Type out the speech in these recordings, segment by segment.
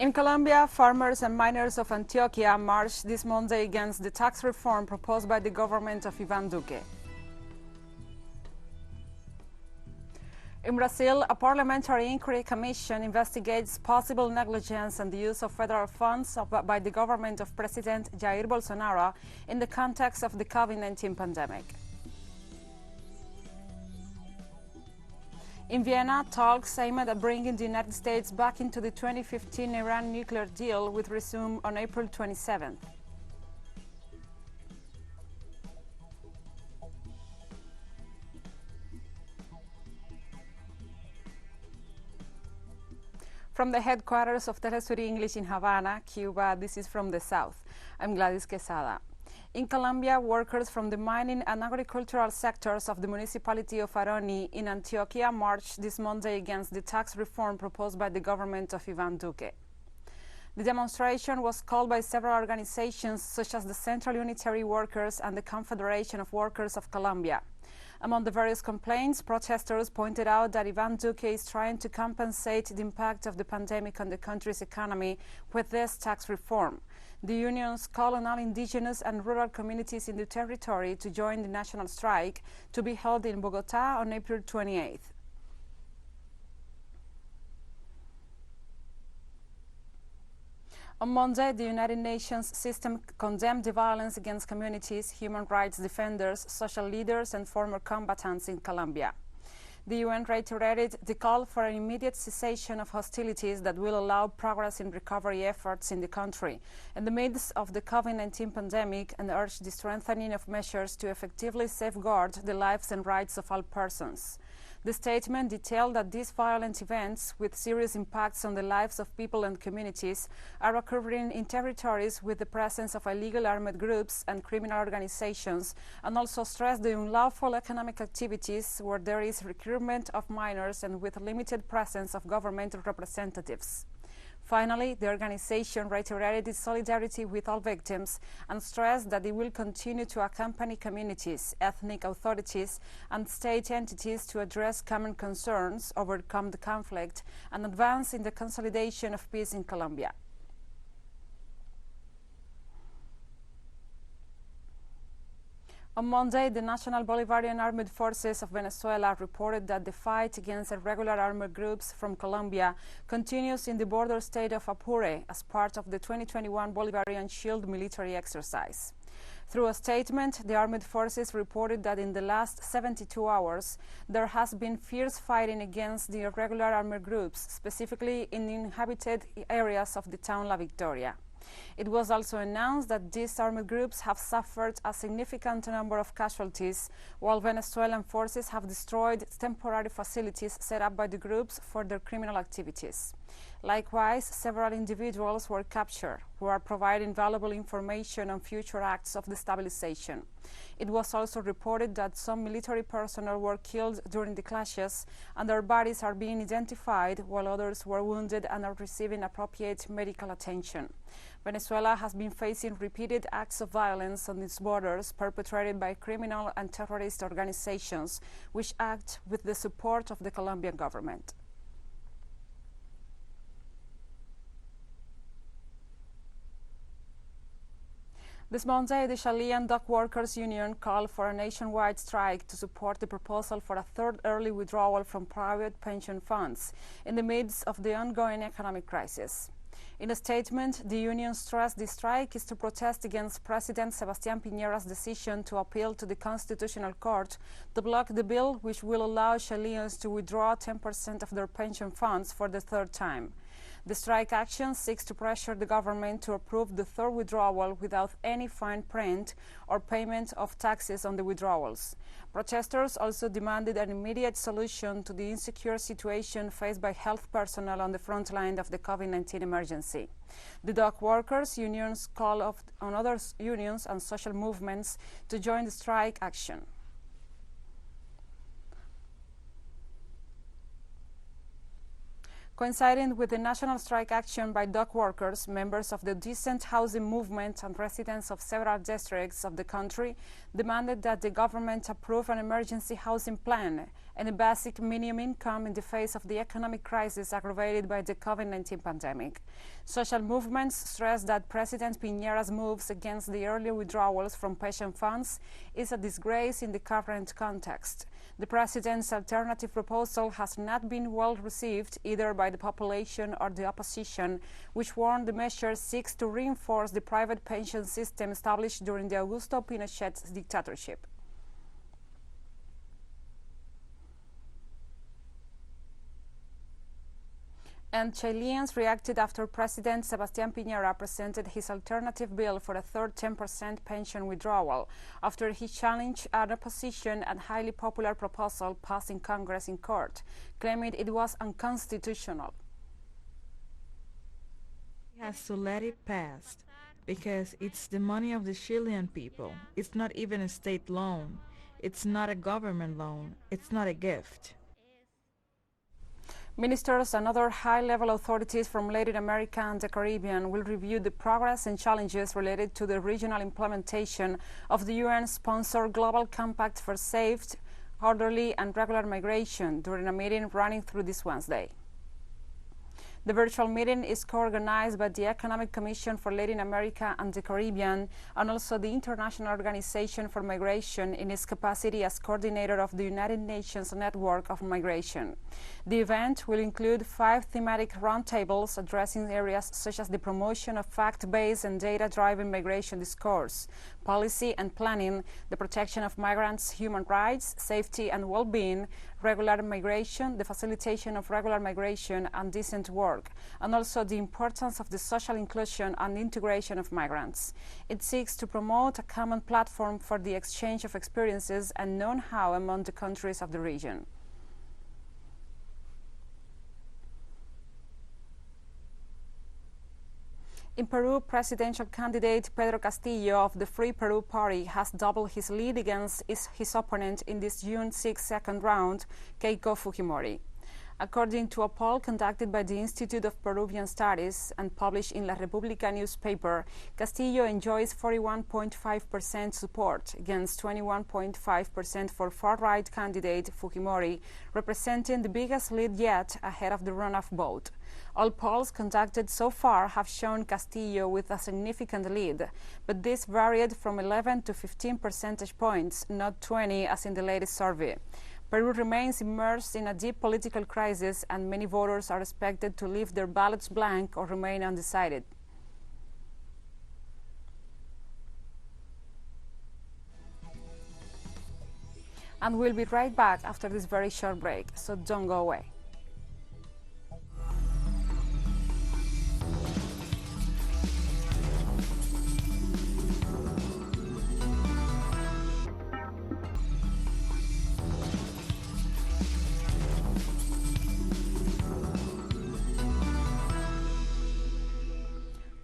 In Colombia, farmers and miners of Antioquia marched this Monday against the tax reform proposed by the government of Iván Duque. In Brazil, a parliamentary inquiry commission investigates possible negligence and the use of federal funds by the government of President Jair Bolsonaro in the context of the COVID-19 pandemic. In Vienna, talks aimed at bringing the United States back into the 2015 Iran nuclear deal will resume on April 27th. From the headquarters of TeleSUR English in Havana, Cuba, this is From the South. I'm Gladys Quesada. In Colombia, workers from the mining and agricultural sectors of the municipality of Aroni in Antioquia marched this Monday against the tax reform proposed by the government of Iván Duque. The demonstration was called by several organizations such as the Central Unitary Workers and the Confederation of Workers of Colombia. Among the various complaints, protesters pointed out that Iván Duque is trying to compensate the impact of the pandemic on the country's economy with this tax reform. The unions call on all indigenous and rural communities in the territory to join the national strike to be held in Bogotá on April 28th. On Monday, the United Nations system condemned the violence against communities, human rights defenders, social leaders, and former combatants in Colombia. The UN reiterated the call for an immediate cessation of hostilities that will allow progress in recovery efforts in the country in the midst of the COVID-19 pandemic and urged the strengthening of measures to effectively safeguard the lives and rights of all persons. The statement detailed that these violent events, with serious impacts on the lives of people and communities, are occurring in territories with the presence of illegal armed groups and criminal organizations, and also stressed the unlawful economic activities where there is recruitment of minors and with limited presence of governmental representatives. Finally, the organization reiterated its solidarity with all victims and stressed that it will continue to accompany communities, ethnic authorities, and state entities to address common concerns, overcome the conflict, and advance in the consolidation of peace in Colombia. On Monday, the National Bolivarian Armed Forces of Venezuela reported that the fight against irregular armed groups from Colombia continues in the border state of Apure as part of the 2021 Bolivarian Shield military exercise. Through a statement, the armed forces reported that in the last 72 hours, there has been fierce fighting against the irregular armed groups, specifically in the inhabited areas of the town La Victoria. It was also announced that these armed groups have suffered a significant number of casualties, while Venezuelan forces have destroyed temporary facilities set up by the groups for their criminal activities. Likewise, several individuals were captured, who are providing valuable information on future acts of destabilization. It was also reported that some military personnel were killed during the clashes, and their bodies are being identified, while others were wounded and are receiving appropriate medical attention. Venezuela has been facing repeated acts of violence on its borders perpetrated by criminal and terrorist organizations, which act with the support of the Colombian government. This Monday, the Chilean Dock Workers Union called for a nationwide strike to support the proposal for a third early withdrawal from private pension funds in the midst of the ongoing economic crisis. In a statement, the union stressed the strike is to protest against President Sebastián Piñera's decision to appeal to the Constitutional Court to block the bill which will allow Chileans to withdraw 10% of their pension funds for the third time. The strike action seeks to pressure the government to approve the third withdrawal without any fine print or payment of taxes on the withdrawals. Protesters also demanded an immediate solution to the insecure situation faced by health personnel on the front line of the COVID-19 emergency. The dock workers' unions call on other unions and social movements to join the strike action. Coinciding with the national strike action by dock workers, members of the decent housing movement and residents of several districts of the country demanded that the government approve an emergency housing plan and a basic minimum income in the face of the economic crisis aggravated by the COVID-19 pandemic. Social movements stress that President Piñera's moves against the early withdrawals from pension funds is a disgrace in the current context. The president's alternative proposal has not been well received either by the population or the opposition, which warned the measure seeks to reinforce the private pension system established during the Augusto Pinochet's dictatorship. And Chileans reacted after President Sebastián Piñera presented his alternative bill for a third 10% pension withdrawal after he challenged an opposition and highly popular proposal passed in Congress in court, claiming it was unconstitutional. He has to let it pass because it's the money of the Chilean people. It's not even a state loan. It's not a government loan. It's not a gift. Ministers and other high-level authorities from Latin America and the Caribbean will review the progress and challenges related to the regional implementation of the UN-sponsored Global Compact for Safe, Orderly and Regular Migration during a meeting running through this Wednesday. The virtual meeting is co-organized by the Economic Commission for Latin America and the Caribbean and also the International Organization for Migration in its capacity as coordinator of the United Nations Network of Migration. The event will include 5 thematic roundtables addressing areas such as the promotion of fact-based and data-driven migration discourse, policy and planning, the protection of migrants' human rights, safety and well-being, regular migration, the facilitation of regular migration and decent work, and also the importance of the social inclusion and integration of migrants. It seeks to promote a common platform for the exchange of experiences and know-how among the countries of the region. In Peru, presidential candidate Pedro Castillo of the Free Peru Party has doubled his lead against his opponent in this June 6 second round, Keiko Fujimori. According to a poll conducted by the Institute of Peruvian Studies and published in La República newspaper, Castillo enjoys 41.5% support against 21.5% for far-right candidate Fujimori, representing the biggest lead yet ahead of the runoff vote. All polls conducted so far have shown Castillo with a significant lead, but this varied from 11 to 15 percentage points, not 20 as in the latest survey. Peru remains immersed in a deep political crisis, and many voters are expected to leave their ballots blank or remain undecided. And we'll be right back after this very short break, so don't go away.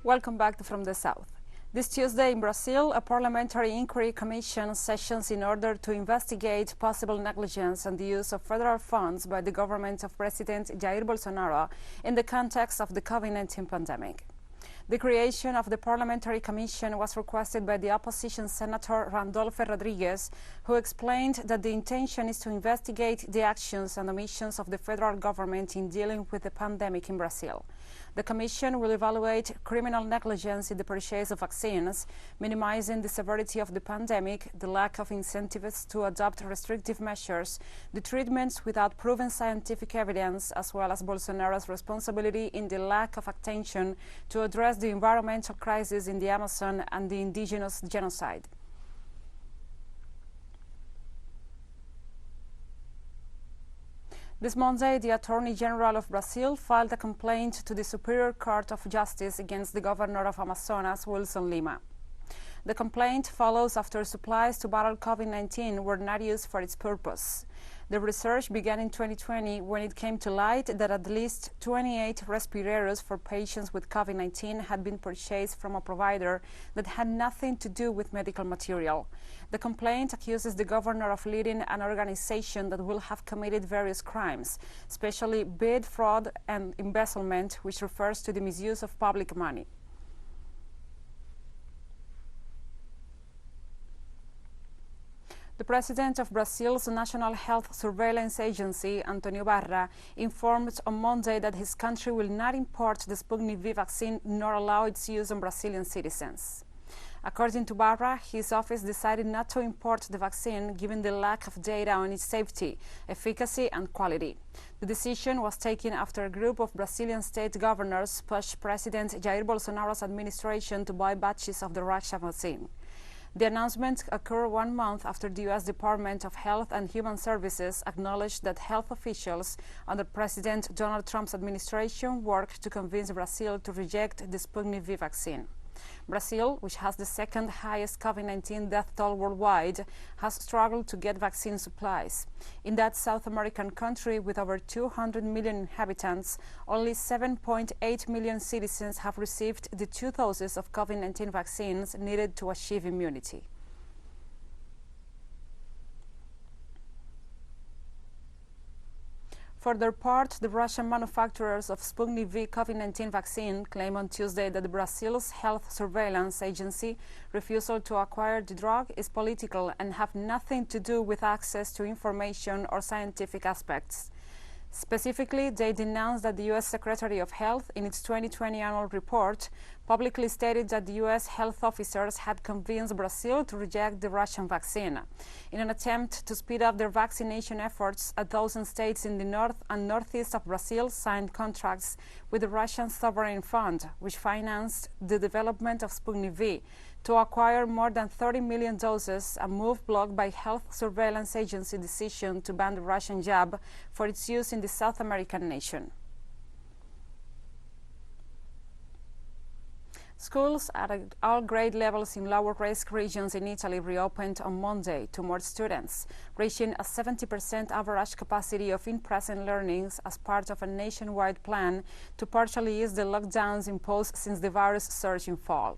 Welcome back to From the South. This Tuesday in Brazil, a parliamentary inquiry commission sessions in order to investigate possible negligence and the use of federal funds by the government of President Jair Bolsonaro in the context of the COVID-19 pandemic. The creation of the Parliamentary Commission was requested by the opposition Senator Randolpho Rodriguez, who explained that the intention is to investigate the actions and omissions of the federal government in dealing with the pandemic in Brazil. The Commission will evaluate criminal negligence in the purchase of vaccines, minimizing the severity of the pandemic, the lack of incentives to adopt restrictive measures, the treatments without proven scientific evidence, as well as Bolsonaro's responsibility in the lack of attention to address the environmental crisis in the Amazon and the indigenous genocide. This Monday, the Attorney General of Brazil filed a complaint to the Superior Court of Justice against the governor of Amazonas, Wilson Lima. The complaint follows after supplies to battle COVID-19 were not used for its purpose. The research began in 2020 when it came to light that at least 28 respirators for patients with COVID-19 had been purchased from a provider that had nothing to do with medical material. The complaint accuses the governor of leading an organization that will have committed various crimes, especially bid fraud and embezzlement, which refers to the misuse of public money. The president of Brazil's National Health Surveillance Agency, Antonio Barra, informed on Monday that his country will not import the Sputnik V vaccine nor allow its use on Brazilian citizens. According to Barra, his office decided not to import the vaccine given the lack of data on its safety, efficacy and quality. The decision was taken after a group of Brazilian state governors pushed President Jair Bolsonaro's administration to buy batches of the Russian vaccine. The announcement occurred 1 month after the U.S. Department of Health and Human Services acknowledged that health officials under President Donald Trump's administration worked to convince Brazil to reject the Sputnik V vaccine. Brazil, which has the second highest COVID-19 death toll worldwide, has struggled to get vaccine supplies. In that South American country with over 200 million inhabitants, only 7.8 million citizens have received the 2 doses of COVID-19 vaccines needed to achieve immunity. For their part, the Russian manufacturers of Sputnik V COVID-19 vaccine claim on Tuesday that Brazil's Health Surveillance Agency refusal to acquire the drug is political and have nothing to do with access to information or scientific aspects. Specifically, they denounced that the U.S. Secretary of Health, in its 2020 annual report, publicly stated that the U.S. health officers had convinced Brazil to reject the Russian vaccine. In an attempt to speed up their vaccination efforts, 1,000 states in the north and northeast of Brazil signed contracts with the Russian Sovereign Fund, which financed the development of Sputnik V, to acquire more than 30 million doses, a move blocked by Health Surveillance Agency decision to ban the Russian jab for its use in the South American nation. Schools at all grade levels in lower-risk regions in Italy reopened on Monday to more students, reaching a 70% average capacity of in-person learnings as part of a nationwide plan to partially ease the lockdowns imposed since the virus surge in fall.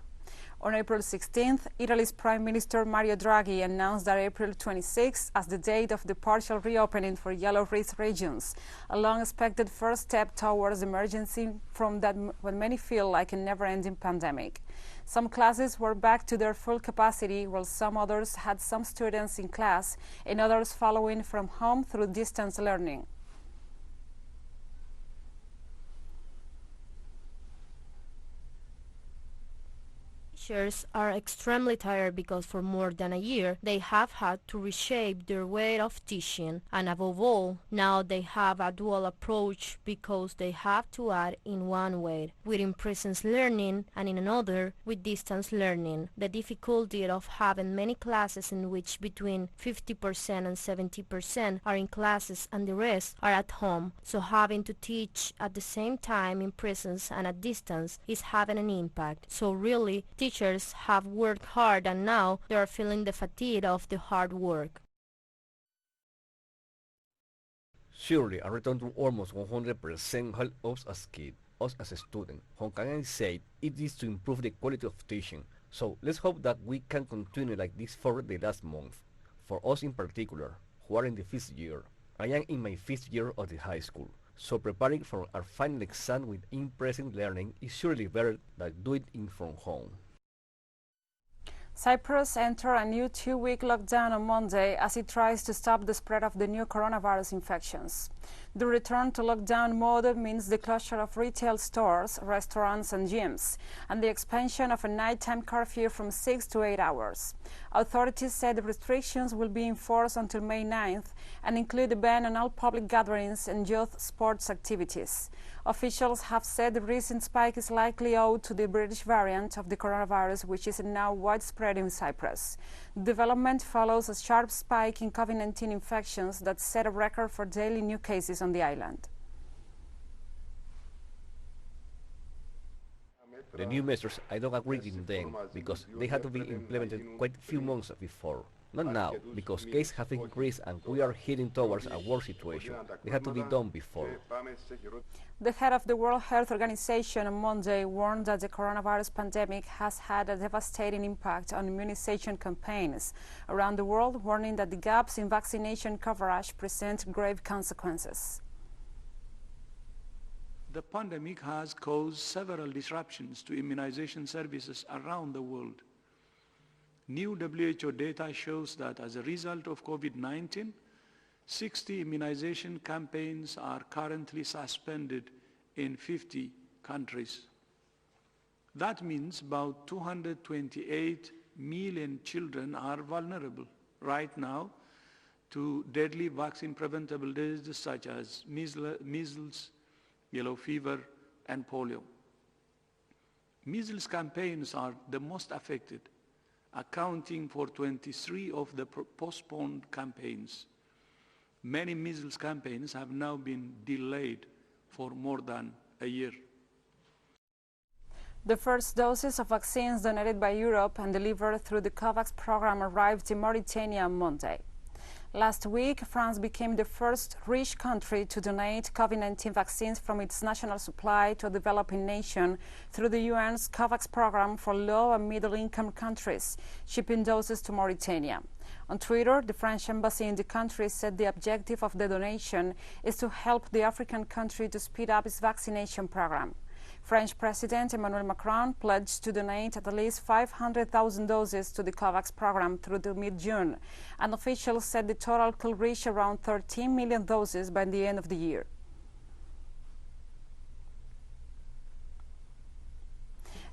On April 16th, Italy's Prime Minister Mario Draghi announced that April 26th as the date of the partial reopening for yellow-risk regions, a long-expected first step towards emergency from that what many feel like a never-ending pandemic. Some classes were back to their full capacity, while some others had some students in class and others following from home through distance learning. Teachers are extremely tired because for more than a year they have had to reshape their way of teaching, and above all, now they have a dual approach because they have to add in one way with in-person learning and in another with distance learning. The difficulty of having many classes in which between 50% and 70% are in classes and the rest are at home, so having to teach at the same time in presence and at distance is having an impact. So really, teachers have worked hard and now they are feeling the fatigue of the hard work. Surely, a return to almost 100% helps us as kids, us as a student. How can I say it is to improve the quality of teaching? So let's hope that we can continue like this for the last month. For us in particular, who are in the 5th year, I am in my 5th year of the high school. So preparing for our final exam with in-person learning is surely better than doing it from home. CYPRUS entered a new 2-week lockdown on Monday as it tries to stop the spread of the new coronavirus infections. The return to lockdown mode means the closure of retail stores, restaurants and gyms, and the expansion of a nighttime curfew from 6 to 8 hours. Authorities said the restrictions will be enforced until May 9th and include a ban on all public gatherings and youth sports activities. Officials have said the recent spike is likely owed to the British variant of the coronavirus, which is now widespread in Cyprus. The development follows a sharp spike in COVID-19 infections that set a record for daily new cases on the island. The new measures, I don't agree with them because they had to be implemented quite a few months before. Not now, because cases have increased and we are heading towards a worse situation. They had to be done before. The head of the World Health Organization on Monday warned that the coronavirus pandemic has had a devastating impact on immunization campaigns around the world, warning that the gaps in vaccination coverage present grave consequences. The pandemic has caused several disruptions to immunization services around the world. New WHO data shows that as a result of COVID-19, 60 immunization campaigns are currently suspended in 50 countries. That means about 228 million children are vulnerable right now to deadly vaccine-preventable diseases such as measles, yellow fever, and polio. Measles campaigns are the most affected, accounting for 23 of the postponed campaigns. Many measles campaigns have now been delayed for more than a year. The first doses of vaccines donated by Europe and delivered through the COVAX program arrived in Mauritania on Monday. Last week, France became the first rich country to donate COVID-19 vaccines from its national supply to a developing nation through the UN's COVAX program for low and middle-income countries, shipping doses to Mauritania. On Twitter, the French embassy in the country said the objective of the donation is to help the African country to speed up its vaccination program. French President Emmanuel Macron pledged to donate at least 500,000 doses to the COVAX program through to mid-June, and officials said the total could reach around 13 million doses by the end of the year.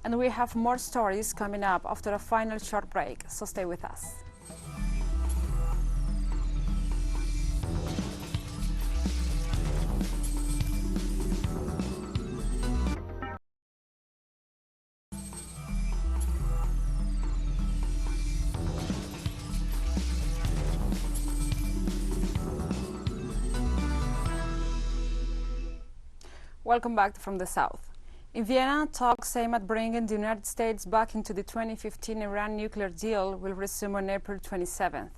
And we have more stories coming up after a final short break, so stay with us. Welcome back from the South. In Vienna, talks aimed at bringing the United States back into the 2015 Iran nuclear deal will resume on April 27th.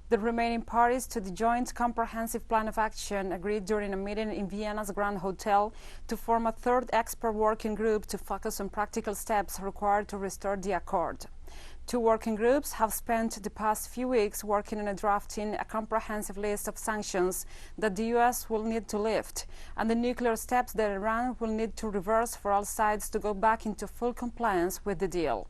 The remaining parties to the Joint Comprehensive Plan of Action agreed during a meeting in Vienna's Grand Hotel to form a third expert working group to focus on practical steps required to restore the accord. Two working groups have spent the past few weeks working on drafting a comprehensive list of sanctions that the U.S. will need to lift, and the nuclear steps that Iran will need to reverse for all sides to go back into full compliance with the deal.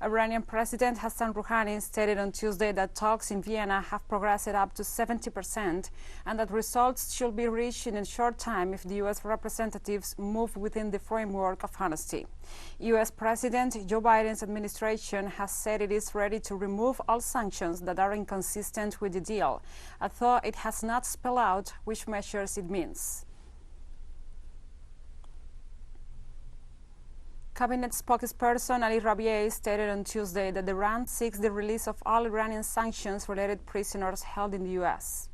Iranian President Hassan Rouhani stated on Tuesday that talks in Vienna have progressed up to 70% and that results should be reached in a short time if the U.S. representatives move within the framework of honesty. U.S. President Joe Biden's administration has said it is ready to remove all sanctions that are inconsistent with the deal, although it has not spelled out which measures it means. Cabinet spokesperson Ali Rabiei stated on Tuesday that Iran seeks the release of all Iranian sanctions-related prisoners held in the U.S.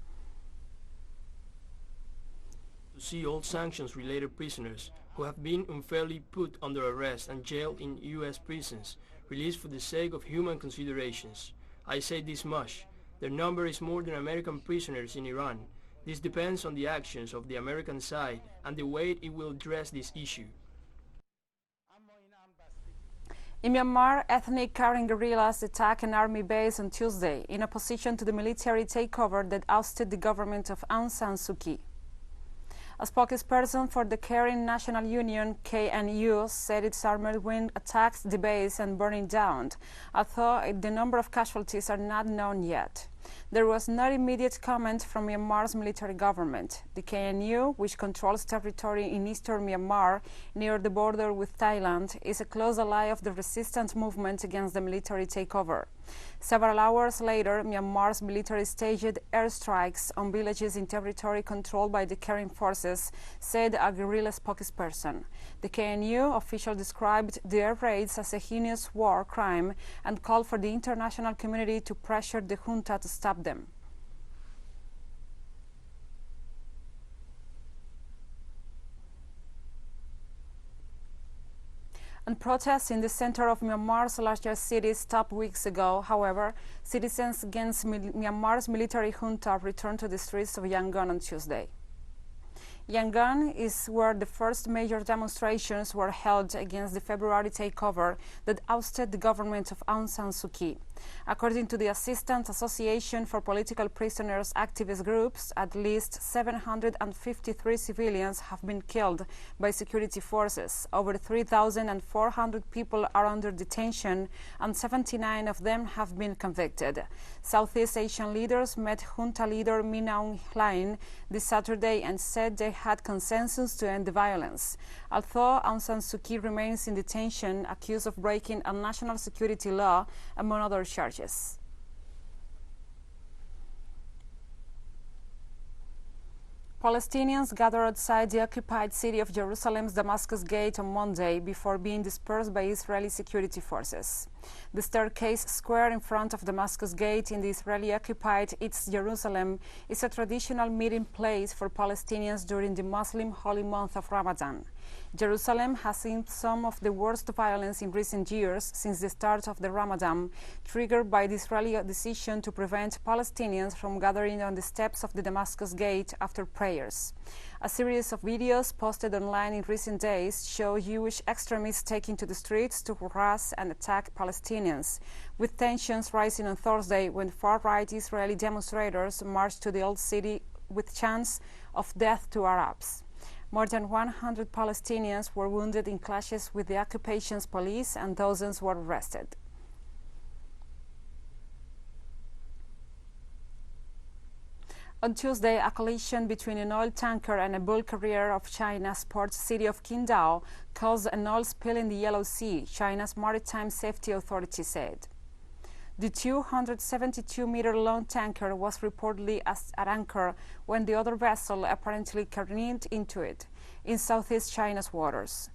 To see all sanctions-related prisoners who have been unfairly put under arrest and jailed in U.S. prisons released for the sake of human considerations. I say this much: their number is more than American prisoners in Iran. This depends on the actions of the American side and the way it will address this issue. In Myanmar, ethnic Karen guerrillas attacked an army base on Tuesday in opposition to the military takeover that ousted the government of Aung San Suu Kyi. A spokesperson for the Karen National Union, KNU, said its armored wing attacked the base and burned it down, although the number of casualties are not known yet. There was no immediate comment from Myanmar's military government. The KNU, which controls territory in eastern Myanmar near the border with Thailand, is a close ally of the resistance movement against the military takeover. Several hours later, Myanmar's military staged airstrikes on villages in territory controlled by the Karen forces, said a guerrilla spokesperson. The KNU official described the air raids as a heinous war crime and called for the international community to pressure the junta to stop them. And protests in the center of Myanmar's largest city stopped weeks ago. However, citizens against Myanmar's military junta returned to the streets of Yangon on Tuesday. Yangon is where the first major demonstrations were held against the February takeover that ousted the government of Aung San Suu Kyi. According to the Assistance Association for Political Prisoners activist groups, at least 753 civilians have been killed by security forces. Over 3,400 people are under detention, and 79 of them have been convicted. Southeast Asian leaders met junta leader Min Aung Hlaing this Saturday and said they had consensus to end the violence. Although Aung San Suu Kyi remains in detention, accused of breaking a national security law, among other charges. Palestinians gathered outside the occupied city of Jerusalem's Damascus Gate on Monday before being dispersed by Israeli security forces. The staircase square in front of Damascus Gate in the Israeli-occupied East Jerusalem is a traditional meeting place for Palestinians during the Muslim holy month of Ramadan. Jerusalem has seen some of the worst violence in recent years since the start of the Ramadan, triggered by the Israeli decision to prevent Palestinians from gathering on the steps of the Damascus Gate after prayers. A series of videos posted online in recent days show Jewish extremists taking to the streets to harass and attack Palestinians, with tensions rising on Thursday when far-right Israeli demonstrators marched to the old city with chants of death to Arabs. More than 100 Palestinians were wounded in clashes with the occupation's police, and dozens were arrested. On Tuesday, a collision between an oil tanker and a bulk carrier of China's port city of Qingdao caused an oil spill in the Yellow Sea, China's Maritime Safety Authority said. The 272-meter-long tanker was reportedly at anchor when the other vessel apparently careened into it in southeast China's waters.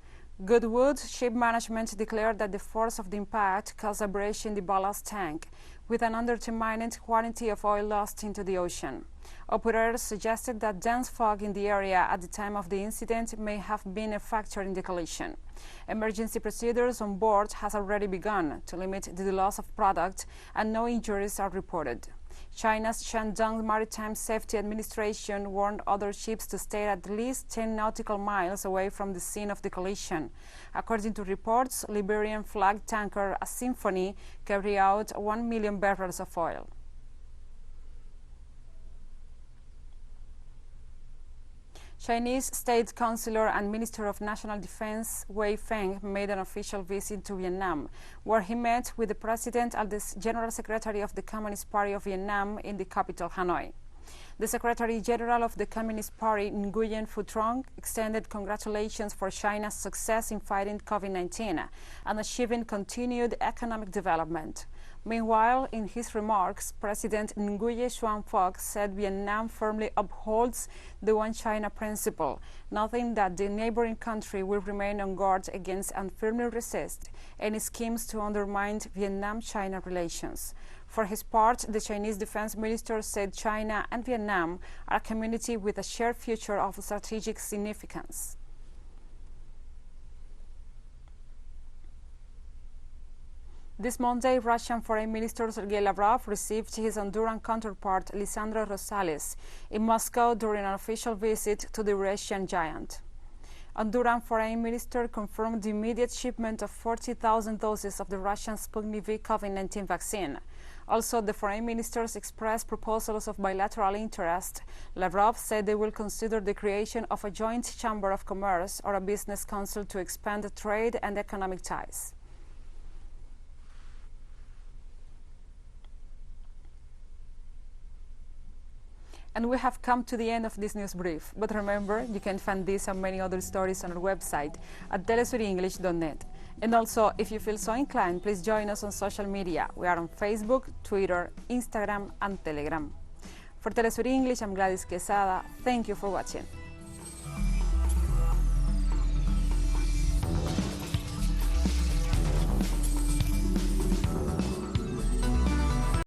Goodwood Ship Management declared that the force of the impact caused a breach in the ballast tank, with an undetermined quantity of oil lost into the ocean. Operators suggested that dense fog in the area at the time of the incident may have been a factor in the collision. Emergency procedures on board has already begun to limit the loss of product, and no injuries are reported. China's Shandong Maritime Safety Administration warned other ships to stay at least 10 nautical miles away from the scene of the collision. According to reports, Liberian-flagged tanker A Symphony carried out 1 million barrels of oil. Chinese State Councilor and Minister of National Defense Wei Feng made an official visit to Vietnam, where he met with the President and the General Secretary of the Communist Party of Vietnam in the capital, Hanoi. The Secretary General of the Communist Party, Nguyen Phu Trong, extended congratulations for China's success in fighting COVID-19 and achieving continued economic development. Meanwhile, in his remarks, President Nguyen Xuan Phuc said Vietnam firmly upholds the One China principle, noting that the neighboring country will remain on guard against and firmly resist any schemes to undermine Vietnam-China relations. For his part, the Chinese Defense Minister said China and Vietnam are a community with a shared future of strategic significance. This Monday, Russian Foreign Minister Sergei Lavrov received his Honduran counterpart, Lisandro Rosales, in Moscow during an official visit to the Eurasian giant. Honduran Foreign Minister confirmed the immediate shipment of 40,000 doses of the Russian Sputnik V COVID-19 vaccine. Also, the foreign ministers expressed proposals of bilateral interest. Lavrov said they will consider the creation of a joint chamber of commerce or a business council to expand trade and economic ties. And we have come to the end of this news brief. But remember, you can find this and many other stories on our website at telesurenglish.net. And also, if you feel so inclined, please join us on social media. We are on Facebook, Twitter, Instagram, and Telegram. For TeleSUR English, I'm Gladys Quesada. Thank you for watching.